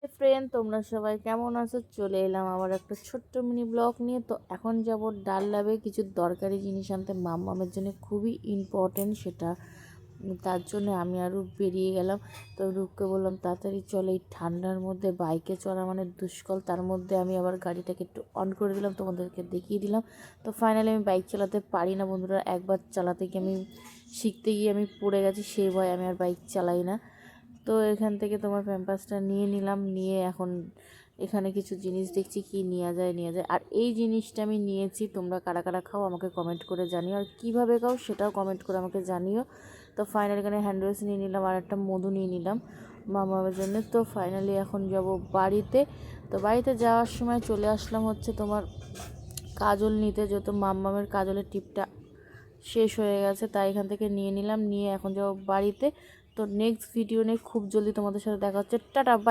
Friend, তোমরা সবাই কেমন আছো? চলে এলাম আবার একটা ছোট্ট মিনি ব্লগ নিয়ে। তো এখন যাব ডাল ল্যাবে কিছু দরকারি জিনিস আনতে, মাম্মামের জন্য খুবই ইম্পর্টেন্ট সেটা। তার জন্য আমি আরও বেরিয়ে গেলাম। তো রূপকে বললাম তাড়াতাড়ি চলে, এই ঠান্ডার মধ্যে বাইকে চড়া মানে দুষ্কল। তার মধ্যে আমি আবার গাড়িটাকে একটু অন করে দিলাম, তোমাদেরকে দেখিয়ে দিলাম। তো ফাইনালি আমি বাইক চালাতে পারি না বন্ধুরা, একবার চালাতে গিয়ে আমি শিখতে গিয়ে আমি পড়ে গেছি, সেই ভয় আমি আর বাইক চালাই না। তো এখান থেকে তোমার প্যাম্পাসটা নিয়ে নিলাম, নিয়ে এখন এখানে কিছু জিনিস দেখছি কি নেওয়া যায়। আর এই জিনিসটা আমি নিয়েছি, তোমরা কারা কারা খাও আমাকে কমেন্ট করে জানিও, আর কীভাবে খাও সেটাও কমেন্ট করে আমাকে জানিও। তো ফাইনালি এখানে হ্যান্ড ওয়াশ নিয়ে নিলাম আর একটা মধু নিয়ে নিলাম মামার জন্য। তো ফাইনালি এখন যাব বাড়িতে। তো বাড়িতে যাওয়ার সময় চলে আসলাম হচ্ছে তোমার কাজল নিতে, যেহেতু মাম্মামের কাজলের টিপটা শেষ হয়ে গেছে, তাই এখান থেকে নিয়ে নিলাম, নিয়ে এখন যাবো বাড়িতে। তো নেক্সট ভিডিও নিয়ে খুব জলদি তোমাদের সাথে দেখা হচ্ছে। Tata, by.